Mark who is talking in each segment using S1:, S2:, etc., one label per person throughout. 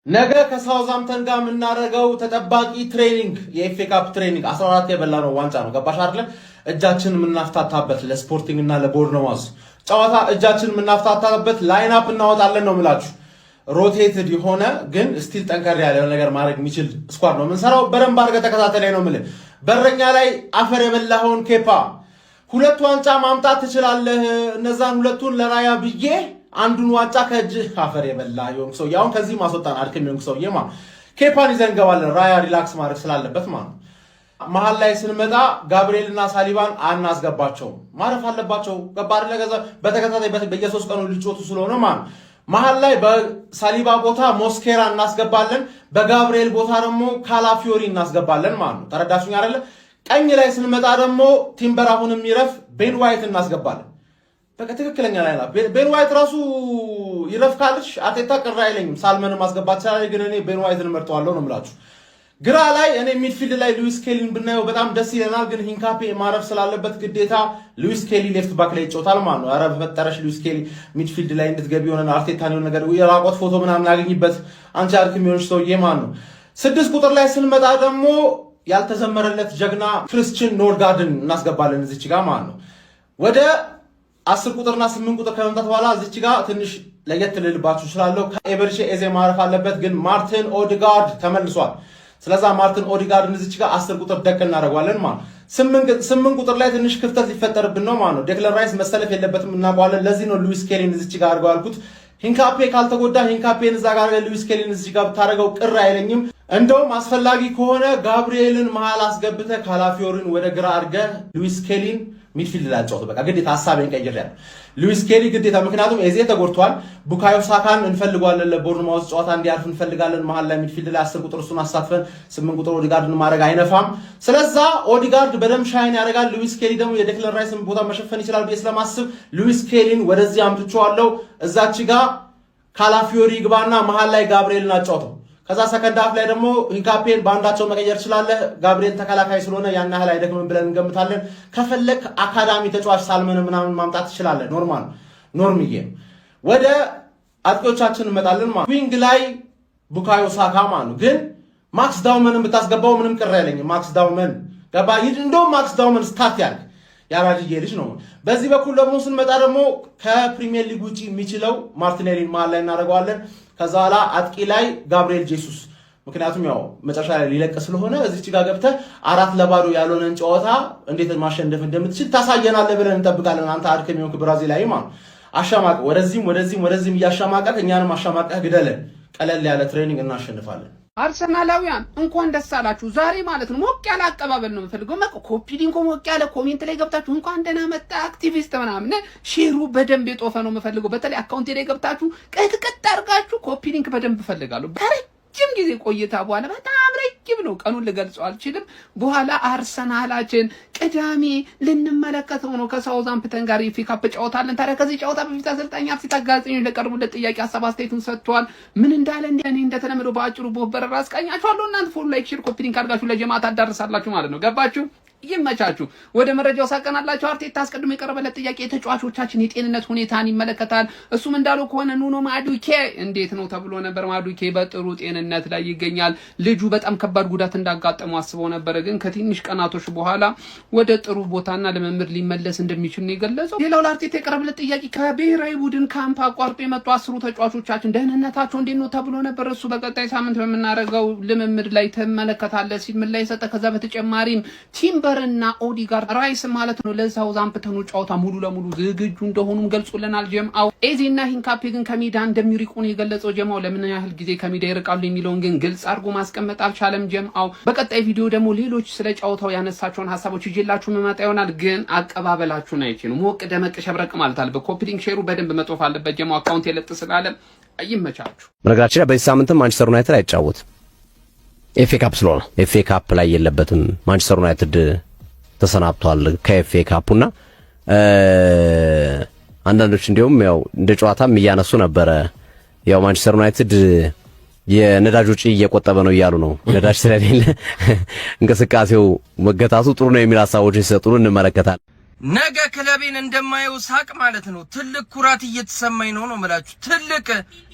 S1: ነገ ከሳውዛምተን ጋር የምናደርገው ተጠባቂ ትሬኒንግ የኤፍኤ ካፕ ትሬኒንግ 14 የበላነው ዋንጫ ነው። ገባሽ አይደለ? እጃችን የምናፍታታበት ለስፖርቲንግ እና ለቦርነማውዝ ጨዋታ እጃችን የምናፍታታበት ላይን አፕ እናወጣለን ነው የምላችሁ። ሮቴትድ የሆነ ግን ስቲል ጠንከር ያለ ነገር ማድረግ የሚችል ስኳድ ነው የምንሰራው። በደንብ አድርገህ ተከታተለኝ ነው የምልህ። በረኛ ላይ አፈር የበላኸውን ኬፓ 2 ዋንጫ ማምጣት ትችላለህ። እነዛን 2ቱን ለራያ ብዬ አንዱን ዋንጫ ከእጅ አፈር የበላ የሆንክ ሰው ያውን ከዚህ ማስወጣን አድከም የሆንክ ሰው የማ ኬፓን ይዘን እንገባለን። ራያ ሪላክስ ማድረግ ስላለበት ማለት ነው። መሀል ላይ ስንመጣ ጋብሪኤል እና ሳሊባን አናስገባቸው፣ ማረፍ አለባቸው። ገባር ለገዛ በተከታታይ በየ3 ቀኑ ሊጮቱ ስለሆነ ማለት መሀል ላይ በሳሊባ ቦታ ሞስኬራ እናስገባለን፣ በጋብሪኤል ቦታ ደግሞ ካላፊዮሪ እናስገባለን ማለት ነው። ተረዳችሁኝ አይደለ? ቀኝ ላይ ስንመጣ ደግሞ ቲምበር አሁንም ይረፍ ቤን ዋይት እናስገባለን። በቃ ትክክለኛ ላይ ነው። ቤን ዋይት ራሱ ይረፍ ካልሽ አርቴታ ቅር አይለኝም። ሳልመን ማስገባት ይችላል፣ ግን እኔ ቤን ዋይትን መርጠዋለሁ ነው የምላችሁ። ግራ ላይ እኔ ሚድፊልድ ላይ ሉዊስ ኬሊን ብናየው በጣም ደስ ይለናል፣ ግን ሂንካፔ ማረፍ ስላለበት ግዴታ ሉዊስ ኬሊ ሌፍት ባክ ላይ ይጫወታል ማለት ነው። ኧረ በፈጠረሽ ሉዊስ ኬሊ ሚድፊልድ ላይ እንድትገቢ ሆነን አርቴታ ነው ነገር የራቆት ፎቶ ምናምን ያገኝበት አንቺ አርክ የሚሆንሽ ሰውዬ ማለት ነው። 6 ቁጥር ላይ ስንመጣ ደግሞ ያልተዘመረለት ጀግና ክርስቲያን ኖርጋርድን እናስገባለን እዚች ጋር ማለት ነው። ወደ 10 ቁጥርና 8 ቁጥር ከመምጣት በኋላ እዚች ጋር ትንሽ ለየት ልልባችሁ እችላለሁ። ኤቨርሼ ኤዜ ማረፍ አለበት፣ ግን ማርቲን ኦዲጋርድ ተመልሷል። ስለዛ ማርቲን ኦዲጋርድን እዚች ጋር 10 ቁጥር ደቅ እናደርገዋለን ማለት 8 ቁጥር ላይ ትንሽ ክፍተት ሊፈጠርብን ነው ማለት ነው። ዴክለር ራይስ መሰለፍ የለበትም እናውቀዋለን። ለዚህ ነው ሉዊስ ኬሊን እዚች ጋር አድርገው ያልኩት። ሂንካፔ ካልተጎዳ ሂንካፔን እዛ ጋር ሉዊስ ኬሊን እዚች ጋር ብታደርገው ቅር አይለኝም። እንደውም አስፈላጊ ከሆነ ጋብሪኤልን መሃል አስገብተህ ካላፊዮሪን ወደ ግራ አድርገህ ሉዊስ ኬሊን ሚድፊልድ ላይ አጫውተው። በቃ ግዴታ ሐሳቤን ቀይሬያለሁ። ሉዊስ ኬሊ ግዴታ፣ ምክንያቱም ኤዜ ተጎድቷል። ቡካዮ ሳካን እንፈልገዋለን፣ ለቦርንማውዝ ጨዋታ እንዲያርፍ እንፈልጋለን። መሃል ላይ ሚድፊልድ ላይ 10 ቁጥር እሱን አሳትፈን 8 ቁጥር ኦዲጋርድን ማድረግ አይነፋም። ስለዛ ኦዲጋርድ በደም ሻይን ያደርጋል። ሉዊስ ኬሊ ደግሞ የዴክለር ራይስን ቦታ መሸፈን ይችላል ብዬ ስለማስብ ሉዊስ ኬሊን ወደዚህ አምጥቼዋለሁ። እዛች ጋር ካላፊዮሪ ግባና መሃል ላይ ጋብሪኤልን አጫውተው። ከዛ ሰከንድ ሃፍ ላይ ደግሞ ሂንካፔን በአንዳቸው መቀየር ትችላለህ። ጋብሪኤል ተከላካይ ስለሆነ ያን ያህል አይደክምም ብለን እንገምታለን። ከፈለክ አካዳሚ ተጫዋች ሳልመን ምናምን ማምጣት ትችላለህ። ኖርማል ኖርምዬ። ወደ አጥቂዎቻችን እንመጣለን ማለት ዊንግ ላይ ቡካዮ ሳካ ማለት ነው። ግን ማክስ ዳውመንን ብታስገባው ምንም ቅር አይለኝም። ማክስ ዳውመን ገባ ይድ እንደውም ማክስ ዳውመን ስታት ያልክ ያራጅዬ ልጅ ነው። በዚህ በኩል ደግሞ ስንመጣ ደግሞ ከፕሪሚየር ሊግ ውጪ የሚችለው ማርቲኔሊን መሃል ላይ እናደርገዋለን። ከዛ በኋላ አጥቂ ላይ ጋብሪኤል ጄሱስ፣ ምክንያቱም ያው መጨረሻ ላይ ሊለቅ ስለሆነ እዚች ጋር ገብተህ 4-0 ያልሆነን ጨዋታ እንዴት ማሸነፍ እንደምትችል ታሳየናለህ ብለን እንጠብቃለን። አንተ አድከም የሆንክ ብራዚላዊ ማለት አሻማቀ ወደዚህም እያሻማቀህ እኛንም አሻማቀህ ግደለን። ቀለል ያለ ትሬኒንግ እናሸንፋለን።
S2: አርሰናላውያን እንኳን ደስ አላችሁ። ዛሬ ማለት ነው ሞቅ ያለ አቀባበል ነው የምፈልገው። ኮፒ ሊንክ ሞቅ ያለ ኮሜንት ላይ ገብታችሁ እንኳን ደህና መጣ አክቲቪስት ምናምን ሼሩ በደንብ የጦፈ ነው የምፈልገው። በተለይ አካውንቴ ላይ ገብታችሁ ቅጥቅጥ አድርጋችሁ ኮፒ ሊንክ በደንብ እፈልጋለሁ። ረጅም ጊዜ ቆይታ በኋላ በጣም ረጅም ነው፣ ቀኑን ልገልጸው አልችልም። በኋላ አርሰናላችን ቅዳሜ ልንመለከተው ነው ከሳውዛምፕተን ጋር የኤፍኤ ካፕ ጨዋታ አለን። ታዲያ ከዚህ ጨዋታ በፊት አሰልጣኝ አርቴታ ጋዜጠኞች ለቀረቡለት ጥያቄ ሀሳብ አስተያየቱን ሰጥቷል። ምን እንዳለ እኔ እንደተለመደው በአጭሩ በበረራ አስቃኛችኋለሁ። እናንተ ፎሎ፣ ላይክ፣ ሼር፣ ኮፒ ሊንክ አድርጋችሁ ለጀማ ታዳርሳላችሁ ማለት ነው። ገባችሁ? ይመቻችሁ። ወደ መረጃው ሳቀናላችሁ። አርቴታ አስቀድሞ የቀረበለት ጥያቄ የተጫዋቾቻችን የጤንነት ሁኔታን ይመለከታል። እሱም እንዳለው ከሆነ ኑኖ ማዱኬ እንዴት ነው ተብሎ ነበር። ማዱኬ በጥሩ ጤንነት ላይ ይገኛል። ልጁ በጣም ከባድ ጉዳት እንዳጋጠመው አስበው ነበር፣ ግን ከትንሽ ቀናቶች በኋላ ወደ ጥሩ ቦታና ልምምድ ሊመለስ እንደሚችል ነው የገለጸው። ሌላው ለአርቴታ የቀረበለት ጥያቄ ከብሔራዊ ቡድን ካምፕ አቋርጦ የመጡ 10 ተጫዋቾቻችን ደህንነታቸው እንዴት ነው ተብሎ ነበር። እሱ በቀጣይ ሳምንት በምናደርገው ልምምድ ላይ ትመለከታለህ ሲል ምን ላይ ሰጠ። ከዛ በተጨማሪም ቲምበር እና ኦዲጋርድ ራይስ ማለት ነው ለሳውዛምፕተኑ ጨዋታ ሙሉ ለሙሉ ዝግጁ እንደሆኑም ገልጾልናል። ጀምአው ኤዜና ሂንካፔ ግን ከሜዳ እንደሚርቁ ነው የገለጸው። ጀምአው ለምን ያህል ጊዜ ከሜዳ ይርቃሉ የሚለውን ግን ግልጽ አድርጎ ማስቀመጥ አልቻለም። ጀምአው በቀጣይ ቪዲዮ ደግሞ ሌሎች ስለ ጨዋታው ያነሳቸውን ሀሳቦች ይዤላችሁ መመጣ ይሆናል። ግን አቀባበላችሁን አይቼ ነው ሞቅ ደመቅ ሸብረቅ ማለት አለበት። ኮፒ ሊንክ ሼሩ በደንብ መጥፋት አለበት። ጀምአው አካውንት የለጥ ስላለ ይመቻችሁ።
S3: በነገራችን ላይ በዚህ ሳምንትም ማንቸስተር ዩናይትድ አይጫወትም። ኤፍኤ ካፕ ስለሆነ ኤፍኤ ካፕ ላይ የለበትም። ማንቸስተር ዩናይትድ ተሰናብቷል ከኤፍኤ ካፑና አንዳንዶች እንዲሁም ያው እንደ ጨዋታም እያነሱ ነበረ። ያው ማንቸስተር ዩናይትድ የነዳጅ ወጪ እየቆጠበ ነው እያሉ ነው። ነዳጅ ስለሌለ እንቅስቃሴው መገታቱ ጥሩ ነው የሚል ሀሳቦችን ሲሰጡን እንመለከታለን።
S4: ነገ ክለቤን እንደማየው ሳቅ ማለት ነው። ትልቅ ኩራት እየተሰማኝ ነው የምላችሁ። ትልቅ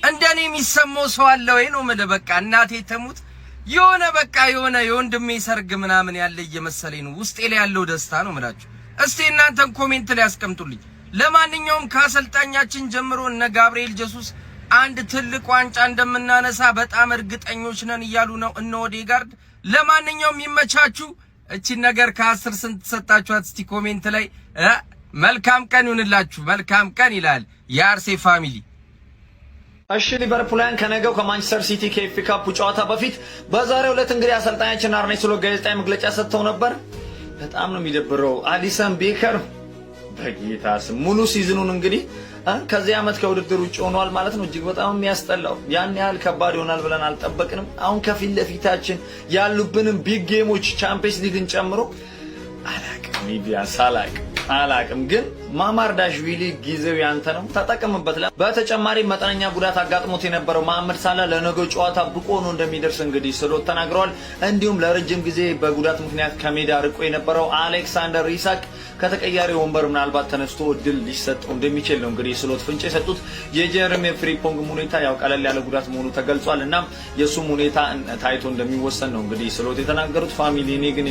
S4: እንደኔ የሚሰማው ሰው አለ ወይ ነው የምልህ። በቃ እናቴ ተሙት የሆነ በቃ የሆነ የወንድሜ ሰርግ ምናምን ያለ እየመሰለኝ ነው። ውስጤ ላይ ያለው ደስታ ነው የምላችሁ። እስቲ እናንተን ኮሜንት ላይ አስቀምጡልኝ። ለማንኛውም ከአሰልጣኛችን ጀምሮ እነ ጋብርኤል ጀሱስ አንድ ትልቅ ዋንጫ እንደምናነሳ በጣም እርግጠኞች ነን እያሉ ነው እነ ኦዴጋርድ። ለማንኛውም ይመቻችሁ። እቺን ነገር ከ10 ስንት ሰጣችኋት? እስቲ ኮሜንት ላይ መልካም ቀን ይሁንላችሁ። መልካም ቀን ይላል የአርሴ ፋሚሊ።
S5: እሺ ሊቨርፑላን ከነገው ከማንቸስተር ሲቲ ከኤፍ ኤ ካፕ ጨዋታ በፊት በዛሬው ዕለት እንግዲህ አሰልጣኛችን አርኔ ስሎት ጋዜጣዊ መግለጫ ሰጥተው ነበር። በጣም ነው የሚደብረው። አሊሰን ቤከር በጌታ ስም ሙሉ ሲዝኑን እንግዲህ ከዚህ ዓመት ከውድድር ውጭ ሆኗል ማለት ነው። እጅግ በጣም የሚያስጠላው ያን ያህል ከባድ ይሆናል ብለን አልጠበቅንም። አሁን ከፊት ለፊታችን ያሉብንም ቢግ ጌሞች ቻምፒየንስ ሊግን ጨምሮ አላቅም ሚዲያስ አላቅም ግን ማማርዳሽቪሊ ጊዜው ያንተ ነው፣ ተጠቀምበት። በተጨማሪ መጠነኛ ጉዳት አጋጥሞት የነበረው መሐመድ ሳላ ለነገው ጨዋታ ብቁ ሆኖ እንደሚደርስ እንግዲህ ስሎት ተናግረዋል። እንዲሁም ለረጅም ጊዜ በጉዳት ምክንያት ከሜዳ ርቆ የነበረው አሌክሳንደር ኢሳክ ከተቀያሪ ወንበር ምናልባት ተነስቶ እድል ሊሰጠው እንደሚችል ነው እንግዲህ ስሎት ፍንጭ የሰጡት። የጀረሚ ፍሪምፖንግ ሁኔታ ያው ቀለል ያለ ጉዳት መሆኑ ተገልጿል። እናም የሱም ሁኔታ ታይቶ እንደሚወሰን ነው እንግዲህ ስሎት የተናገሩት። ፋሚሊ እኔ ግን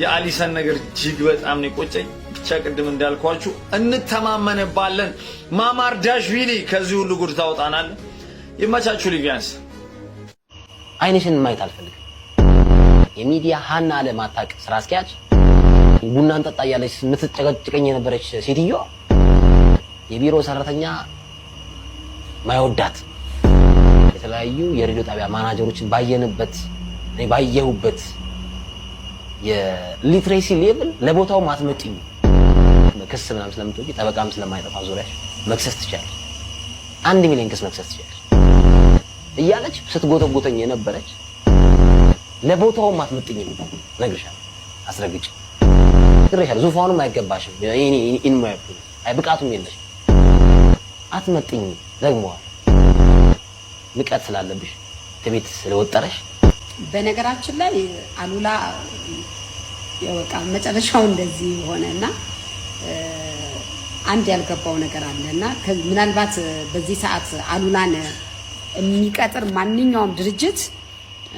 S5: የአሊሰን ነገር እጅግ በጣም ነው የቆጨኝ። ብቻ ቅድም እንዳልኳችሁ እንተማመንባለን። ማማርዳሽቪሊ ከዚህ ሁሉ ጉድ ታውጣናል። ይመቻችሁ። ሊቪያንስ
S3: አይንሽን ማየት አልፈልግም። የሚዲያ ሀና ለማታቅ ስራ አስኪያጅ ቡና እንጠጣ እያለች የምትጨቀጭቀኝ የነበረች ሴትዮ የቢሮ ሰራተኛ ማይወዳት የተለያዩ የሬዲዮ ጣቢያ ማናጀሮችን ባየሁበት የሊትሬሲ ሌቭል ለቦታው ማትመጪኝ ክስ ምናምን ስለምትወጪ ጠበቃም ስለማይጠፋ ዙሪያሽ መክሰስ ትችያለሽ። 1 ሚሊዮን ክስ መክሰስ ትችያለሽ እያለች ስትጎተጎተኝ የነበረች ለቦታው ማትመጪኝ ነግርሻለሁ። አስረግጬ ነግርሻለሁ። ዙፋኑም አይገባሽም። አይ ብቃቱም የለሽ። አትመጪኝ ደግሞዋል። ንቀት ስላለብሽ ከቤት ስለወጠረሽ።
S6: በነገራችን ላይ አሉላ የወጣ መጨረሻው እንደዚህ ሆነና አንድ ያልገባው ነገር አለና ምናልባት በዚህ ሰዓት አሉላን የሚቀጥር ማንኛውም ድርጅት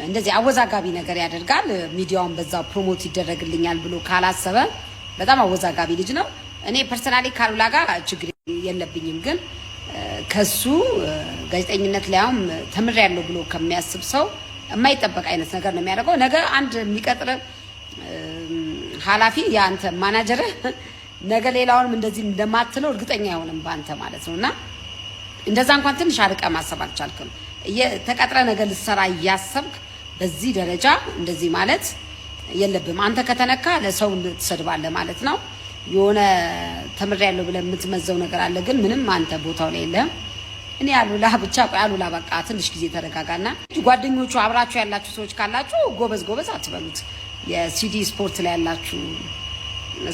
S6: እንደዚህ አወዛጋቢ ነገር ያደርጋል። ሚዲያውን በዛው ፕሮሞት ይደረግልኛል ብሎ ካላሰበ በጣም አወዛጋቢ ልጅ ነው። እኔ ፐርሰናሊ ካሉላ ጋር ችግር የለብኝም፣ ግን ከሱ ጋዜጠኝነት ላይም ተምሬያለሁ ብሎ ከሚያስብ ሰው የማይጠበቅ አይነት ነገር ነው የሚያደርገው። ነገ አንድ የሚቀጥር ኃላፊ ያንተ ማናጀር ነገ ሌላውንም እንደዚህ እንደማትለው እርግጠኛ አይሆንም ባንተ ማለት ነውና እንደዛ እንኳን ትንሽ አርቀ ማሰብ አልቻልክም። ተቀጥረ ነገር ልትሰራ እያሰብክ በዚህ ደረጃ እንደዚህ ማለት የለብም። አንተ ከተነካ ለሰው ትሰድባለህ ማለት ነው። የሆነ ተምሬያለሁ ብለህ የምትመዘው ነገር አለ፣ ግን ምንም አንተ ቦታው ላይ የለህም። እኔ አሉላ ብቻ አሉላ በቃ ትንሽ ጊዜ ተረጋጋና ጓደኞቹ አብራችሁ ያላችሁ ሰዎች ካላችሁ ጎበዝ አትበሉት። የሲዲ ስፖርት ላይ ያላችሁ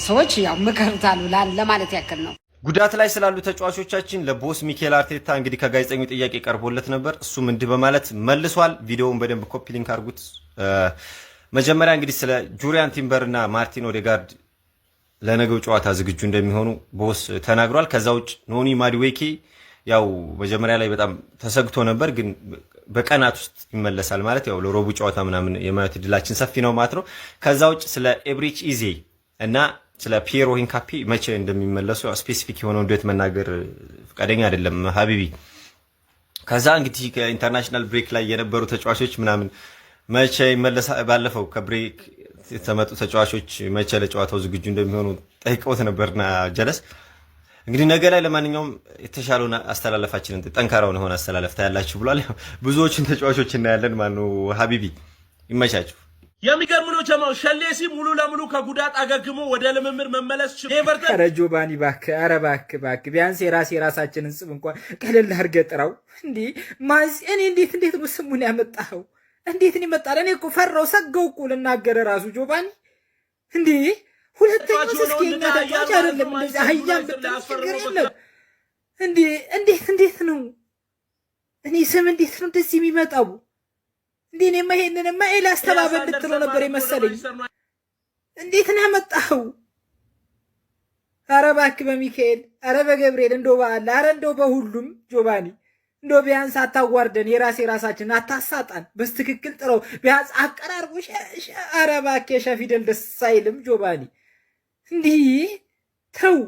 S6: ሰዎች ያው ምከሩት አሉላን ለማለት ያክል ነው።
S7: ጉዳት ላይ ስላሉ ተጫዋቾቻችን ለቦስ ሚኬል አርቴታ እንግዲህ ከጋዜጠኞች ጥያቄ ቀርቦለት ነበር። እሱም እንዲህ በማለት መልሷል። ቪዲዮውን በደንብ ኮፒ ሊንክ አድርጉት። መጀመሪያ እንግዲህ ስለ ጁሪያን ቲምበር እና ማርቲን ኦዴጋርድ ለነገው ጨዋታ ዝግጁ እንደሚሆኑ ቦስ ተናግሯል። ከዛ ውጭ ኖኒ ማዱዌኬ ያው መጀመሪያ ላይ በጣም ተሰግቶ ነበር፣ ግን በቀናት ውስጥ ይመለሳል ማለት ያው ለሮቡ ጨዋታ ምናምን የማየት እድላችን ሰፊ ነው ማለት ነው። ከዛ ውጭ ስለ ኤብሪች ኢዜ እና ስለ ፒየሮ ሂንካፒ መቼ እንደሚመለሱ ስፔሲፊክ የሆነው እንዴት መናገር ፈቃደኛ አይደለም ሀቢቢ። ከዛ እንግዲህ ከኢንተርናሽናል ብሬክ ላይ የነበሩ ተጫዋቾች ምናምን መቼ ይመለሳ ባለፈው ከብሬክ የተመጡ ተጫዋቾች መቼ ለጨዋታው ዝግጁ እንደሚሆኑ ጠይቀውት ነበርና ጀለስ እንግዲህ ነገ ላይ ለማንኛውም የተሻለውን አስተላለፋችንን ጠንካራውን ሆነ አስተላለፍ ታያላችሁ ብሏል። ብዙዎችን ተጫዋቾች እናያለን ማለት ነው። ሀቢቢ ይመቻችሁ።
S1: የሚገርም ነው ጀማው ሸሌሲ ሙሉ ለሙሉ ከጉዳት አገግሞ ወደ ልምምድ መመለስ ችሏል።
S8: ኧረ ጆባኒ እባክህ፣ ኧረ እባክህ ቢያንስ የራሳችንን ስም እንኳን ቀለል አድርገህ ጥራው። እንዴ እኔ እንዴት ነው ስሙን ያመጣኸው? እንዴት ነው ይመጣል? እኔ እኮ ፈራው ሰገው እኮ ልናገር ራሱ ጆባኒ እንዴ ሁለተኛው እስኪኛ ተጫዋች አይደለም እንደዚህ አህያም በትክክል የለም እንዴ እንዴት ነው እኔ ስም እንዴት ነው እንደዚህ የሚመጣው? እንዴ እኔማ ይሄንንማ ኤልያስ ተባበል ልትለው ነበር የመሰለኝ። እንዴት ነው ያመጣኸው? ኧረ እባክህ በሚካኤል ኧረ በገብርኤል እንደው በአላህ ኧረ እንደው በሁሉም ጆባኒ እንደው ቢያንስ አታዋርደን፣ የራሳችን አታሳጣን። በስትክክል ጥረው ቢያንስ አቀራርቦ ኧረ እባክህ የሸፊደል ደስ አይልም ጆባኒ። እንዲህ ተው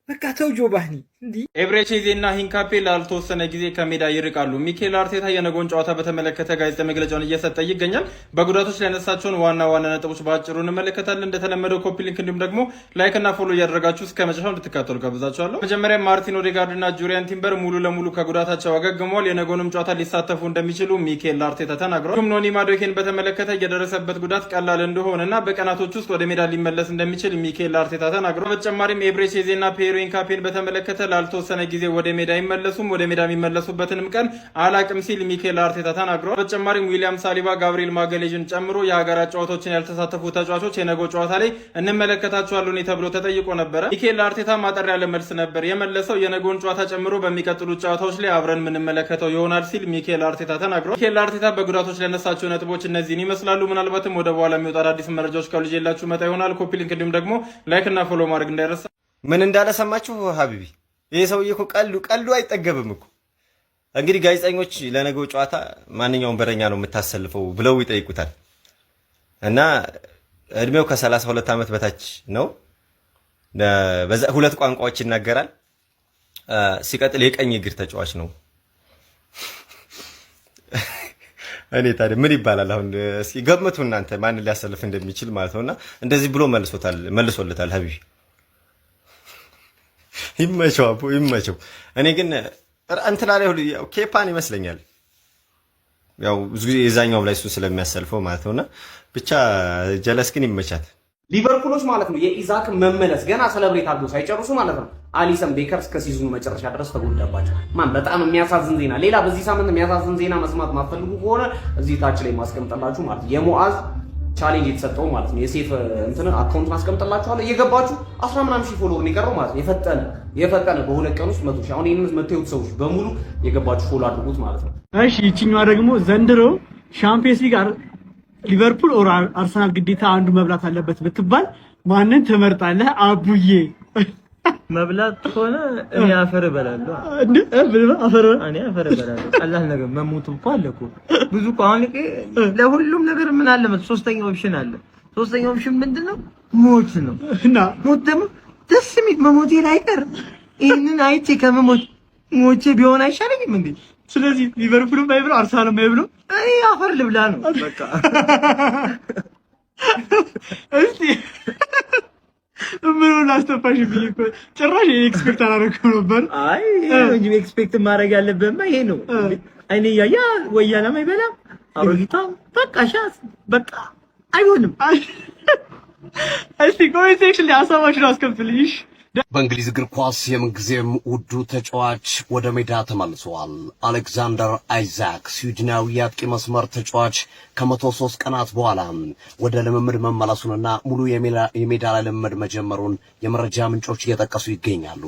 S8: በቃ ተው ጆባኒ። እንዲህ
S9: ኤብሬቺዜና ሂንካፔ ላልተወሰነ ጊዜ ከሜዳ ይርቃሉ። ሚኬል አርቴታ የነገውን ጨዋታ በተመለከተ ጋዜጣ መግለጫውን እየሰጠ ይገኛል። በጉዳቶች ላይ ያነሳቸውን ዋና ነጥቦች በአጭሩ እንመለከታለን። እንደተለመደው ኮፒ ሊንክ እንዲሁም ደግሞ ላይክ እና ፎሎ እያደረጋችሁ እስከ መጨረሻው እንድትካተሉ ጋብዛችኋለሁ። መጀመሪያ ማርቲን ኦዴጋርድ እና ጁሪያን ቲምበር ሙሉ ለሙሉ ከጉዳታቸው አገግመዋል። የነገውንም ጨዋታ ሊሳተፉ እንደሚችሉ ሚኬል አርቴታ ተናግሯል። ኖኒ ማዱኬን በተመለከተ የደረሰበት ጉዳት ቀላል እንደሆነ እና በቀናቶች ውስጥ ወደ ሜዳ ሊመለስ እንደሚችል ሚኬል አርቴታ ተናግሯል። በተጨማሪም ኤብሬቺዜና ፔሪንካፔን በተመለከተ ላልተወሰነ ጊዜ ወደ ሜዳ አይመለሱም። ወደ ሜዳ የሚመለሱበትንም ቀን አላቅም ሲል ሚኬል አርቴታ ተናግሯል። በተጨማሪም ዊሊያም ሳሊባ፣ ጋብሪኤል ማጋሌዥን ጨምሮ የሀገራት ጨዋታዎችን ያልተሳተፉ ተጫዋቾች የነገው ጨዋታ ላይ እንመለከታቸዋለን ተብሎ ተጠይቆ ነበረ። ሚኬል አርቴታ ማጠር ያለ መልስ ነበር የመለሰው። የነገውን ጨዋታ ጨምሮ በሚቀጥሉት ጨዋታዎች ላይ አብረን የምንመለከተው ይሆናል ሲል ሚኬል አርቴታ ተናግሯል። ሚኬል አርቴታ በጉዳቶች ላይ ያነሳቸው ነጥቦች እነዚህን ይመስላሉ። ምናልባትም ወደ በኋላ የሚወጣ አዳዲስ መረጃዎች ካሉ ይዤላችሁ መጣ ይሆናል። ኮፒ ሊንክ እንዲሁም ደግሞ ላይክ እና ፎሎ ማድረግ እንዳይረሳ።
S7: ምን እንዳለ ሰማችሁ ሀቢቢ? ይሄ ሰውዬ እኮ ቀልዱ አይጠገብም እኮ። እንግዲህ ጋዜጠኞች ለነገው ጨዋታ ማንኛውም በረኛ ነው የምታሰልፈው ብለው ይጠይቁታል እና እድሜው ከ32 ዓመት በታች ነው። ሁለት ቋንቋዎች ይናገራል። ሲቀጥል የቀኝ እግር ተጫዋች ነው። እኔ ታዲያ ምን ይባላል አሁን? እስኪ ገምቱ እናንተ ማን ሊያሰልፍ እንደሚችል ማለት ነውና እንደዚህ ብሎ መልሶለታል ሀቢቢ። ይመቸው አቦ ይመቸው። እኔ ግን እንትና ላይ ሁሉ ኬፓን ይመስለኛል ያው ብዙ ጊዜ የዛኛው ላይ እሱ ስለሚያሰልፈው ማለት ነውና ብቻ ጀለስ ግን ይመቻት።
S3: ሊቨርፑሎች ማለት ነው የኢዛክ መመለስ ገና ሰለብሬት አድርጎ ሳይጨርሱ ማለት ነው አሊሰን ቤከር እስከ ሲዝኑ መጨረሻ ድረስ ተጎዳባቸው። በጣም የሚያሳዝን ዜና። ሌላ በዚህ ሳምንት የሚያሳዝን ዜና መስማት ማፈልጉ ከሆነ እዚህ ታች ላይ ማስቀምጠላችሁ ማለት ነው የሞአዝ ቻሌንጅ የተሰጠው ማለት ነው የሴፍ እንትን አካውንት ማስቀምጠላችኋለሁ። እየገባችሁ 10 ምናምን ሺህ ፎሎወር ነው የቀረው ማለት ነው። የፈጠነ በሁለት ቀን ውስጥ 100 ሺህ። አሁን ይሄንን መተውት ሰዎች በሙሉ የገባችሁ ፎሎ አድርጉት ማለት ነው።
S10: እሺ ይቺኛዋ ደግሞ ዘንድሮ ሻምፒየንስ ሊግ ሊቨርፑል ኦር አርሰናል ግዴታ አንዱ መብላት አለበት ብትባል ማንን ትመርጣለህ? አቡዬ
S11: መብላት ከሆነ እኔ አፈር እበላለሁ። እኔ አፈር እበላለሁ። ቀላል ነገር መሞት እኮ አለ እኮ ብዙ እኮ። አሁን ለሁሉም ነገር ምን አለ ማለት ሶስተኛ ኦፕሽን አለ። ሶስተኛ ኦፕሽን ምንድነው? ሞት ነው። እና ሞት ደግሞ ደስ የሚል መሞቴ ላይቀር ይሄንን አይቼ ከመሞት ሞቼ ቢሆን አይሻለኝም እንዴ?
S10: ስለዚህ ሊቨርፑልም ባይብሎ አርሰናልም ባይብሎ
S11: እኔ አፈር ልብላ ነው በቃ።
S10: እስቲ ምን አስተፋሽ ቢልኩ ጭራሽ ኤክስፔክት አላደረኩም ነበር።
S11: አይ እንጂ ኤክስፔክት ማድረግ ያለብህማ ይሄ ነው። አይኔ ያያ ወያላ ማይበላ አሮጊታ በቃ ሻስ በቃ አይሆንም።
S10: እስቲ ኮሜንት ሴክሽን ላይ ሀሳባችሁን አስቀምጡልኝ።
S3: በእንግሊዝ እግር ኳስ የምንጊዜም ውዱ ተጫዋች ወደ ሜዳ ተመልሰዋል። አሌክዛንደር አይዛክ ስዊድናዊ የአጥቂ መስመር ተጫዋች ከ103 ቀናት በኋላ ወደ ልምምድ መመለሱንና ሙሉ የሜዳ ላይ ልምምድ መጀመሩን የመረጃ ምንጮች እየጠቀሱ ይገኛሉ።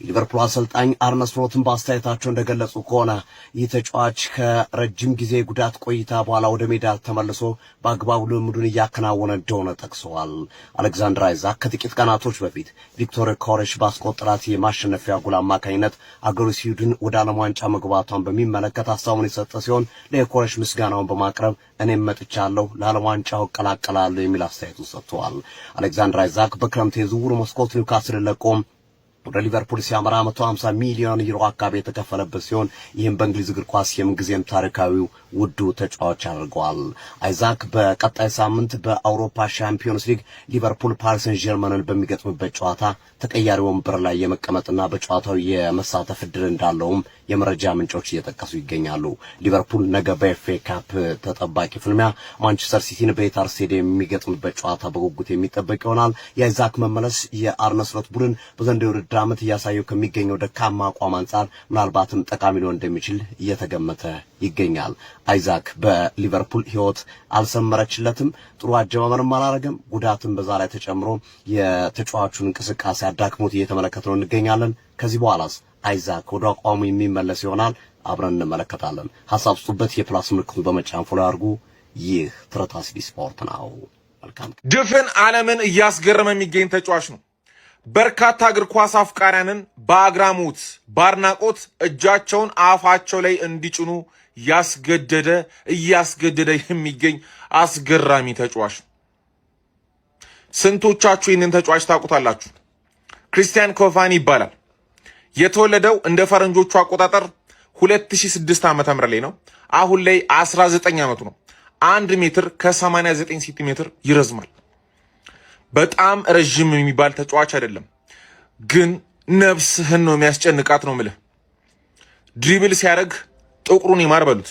S3: የሊቨርፑል አሰልጣኝ አርነ ስሎትን በአስተያየታቸው እንደገለጹ ከሆነ ይህ ተጫዋች ከረጅም ጊዜ ጉዳት ቆይታ በኋላ ወደ ሜዳ ተመልሶ በአግባቡ ልምምዱን እያከናወነ እንደሆነ ጠቅሰዋል። አሌክዛንደር አይዛክ ከጥቂት ቀናቶች በፊት ቪክቶር ኮሬሽ ባስቆጠራት የማሸነፊያ ጎል አማካኝነት አገሩ ስዊድን ወደ ዓለም ዋንጫ መግባቷን በሚመለከት ሀሳቡን የሰጠ ሲሆን ለኮሬሽ ምስጋናውን በማቅረብ እኔም መጥቻለሁ፣ ለዓለም ዋንጫው እቀላቀላለሁ የሚል አስተያየቱን ሰጥተዋል። አሌክዛንደር አይዛክ በክረምት የዝውውር መስኮት ኒውካስል ለቆ ወደ ሊቨርፑል ሲያመራ 150 ሚሊዮን ዩሮ አካባቢ የተከፈለበት ሲሆን ይህም በእንግሊዝ እግር ኳስ የምንጊዜም ታሪካዊው ውዱ ተጫዋች አድርገዋል። አይዛክ በቀጣይ ሳምንት በአውሮፓ ሻምፒዮንስ ሊግ ሊቨርፑል ፓሪስ ሰን ጀርመንን በሚገጥምበት ጨዋታ ተቀያሪ ወንበር ላይ የመቀመጥና በጨዋታው የመሳተፍ ዕድል እንዳለውም የመረጃ ምንጮች እየጠቀሱ ይገኛሉ። ሊቨርፑል ነገ በኤፍኤ ካፕ ተጠባቂ ፍልሚያ ማንቸስተር ሲቲን በኢታር ስቴዲየም የሚገጥምበት ጨዋታ በጉጉት የሚጠበቅ ይሆናል። የአይዛክ መመለስ የአርነ ስሎት ቡድን በዘንድሮው የውድድር ዓመት እያሳየው ከሚገኘው ደካማ አቋም አንጻር ምናልባትም ጠቃሚ ሊሆን እንደሚችል እየተገመተ ይገኛል። አይዛክ በሊቨርፑል ሕይወት አልሰመረችለትም። ጥሩ አጀማመርም አላረገም። ጉዳትም በዛ ላይ ተጨምሮ የተጫዋቹን እንቅስቃሴ አዳክሞት እየተመለከትነው እንገኛለን። ከዚህ በኋላስ አይዛክ ወደ አቋሙ የሚመለስ ይሆናል? አብረን እንመለከታለን። ሐሳብ ስጡበት። የፕላስ ምልክቱን በመጫን ፎሎ ያድርጉ። ይህ ትረታ ስፖርት ነው። መልካም
S12: ድፍን ዓለምን እያስገረመ የሚገኝ ተጫዋች ነው። በርካታ እግር ኳስ አፍቃሪያንን በአግራሞት ባርናቆት እጃቸውን አፋቸው ላይ እንዲጭኑ እያስገደደ የሚገኝ አስገራሚ ተጫዋች። ስንቶቻችሁ ይህንን ተጫዋች ታውቁታላችሁ? ክሪስቲያን ኮቫኒ ይባላል። የተወለደው እንደ ፈረንጆቹ አቆጣጠር 2006 ዓመተ ምህረት ላይ ነው። አሁን ላይ 19 ዓመቱ ነው። 1 ሜትር ከ89 ሴንቲሜትር ይረዝማል። በጣም ረጅም የሚባል ተጫዋች አይደለም፣ ግን ነፍስህን ነው የሚያስጨንቃት ነው ምልህ። ድሪብል ሲያደርግ ጥቁሩን ይማር በሉት።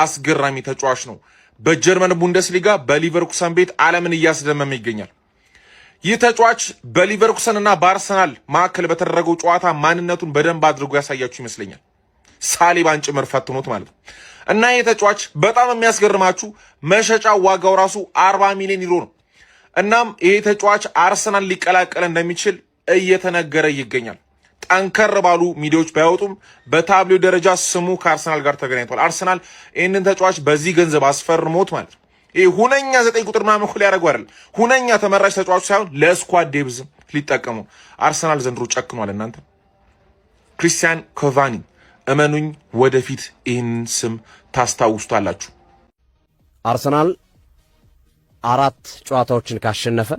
S12: አስገራሚ ተጫዋች ነው። በጀርመን ቡንደስሊጋ በሊቨርኩሰን ቤት ዓለምን እያስደመመ ይገኛል። ይህ ተጫዋች በሊቨርኩሰን እና በአርሰናል መካከል በተደረገው ጨዋታ ማንነቱን በደንብ አድርጎ ያሳያችሁ ይመስለኛል። ሳሊባን ጭምር ፈትኖት ማለት ነው። እና ይህ ተጫዋች በጣም የሚያስገርማችሁ መሸጫ ዋጋው ራሱ 40 ሚሊዮን ዩሮ ነው። እናም ይህ ተጫዋች አርሰናል ሊቀላቀል እንደሚችል እየተነገረ ይገኛል። ጠንከር ባሉ ሚዲያዎች ባይወጡም በታብሌው ደረጃ ስሙ ከአርሰናል ጋር ተገናኝቷል። አርሰናል ይህንን ተጫዋች በዚህ ገንዘብ አስፈርሞት ማለት ነው። ይህ ሁነኛ 9 ቁጥር ምናምን እኮ ሊያደርጉ አይደለም። ሁነኛ ተመራጭ ተጫዋች ሳይሆን ለስኳድ ዴብዝም ሊጠቀሙ። አርሰናል ዘንድሮ ጨክኗል። እናንተ ክሪስቲያን ኮቫኒ እመኑኝ፣ ወደፊት ይህንን ስም ታስታውሱታላችሁ።
S3: አርሰናል 4 ጨዋታዎችን ካሸነፈ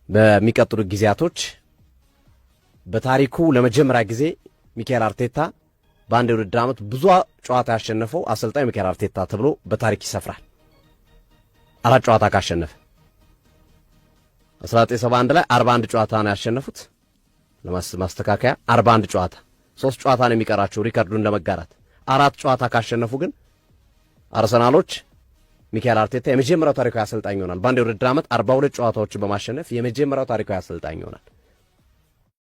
S3: በሚቀጥሉ ጊዜያቶች በታሪኩ ለመጀመሪያ ጊዜ ሚካኤል አርቴታ በአንድ የውድድር ዓመት ብዙ ጨዋታ ያሸነፈው አሰልጣኝ ሚካኤል አርቴታ ተብሎ በታሪክ ይሰፍራል። 4 ጨዋታ ካሸነፈ 1971 ላይ 41 ጨዋታ ነው ያሸነፉት። ለማስተካከያ 41 ጨዋታ 3 ጨዋታ ነው የሚቀራቸው ሪከርዱን ለመጋራት። 4 ጨዋታ ካሸነፉ ግን አርሰናሎች ሚካኤል አርቴታ የመጀመሪያው ታሪካዊ አሰልጣኝ ይሆናል። በአንድ የውድድር ዓመት 42 ጨዋታዎችን በማሸነፍ የመጀመሪያው ታሪካዊ አሰልጣኝ ይሆናል።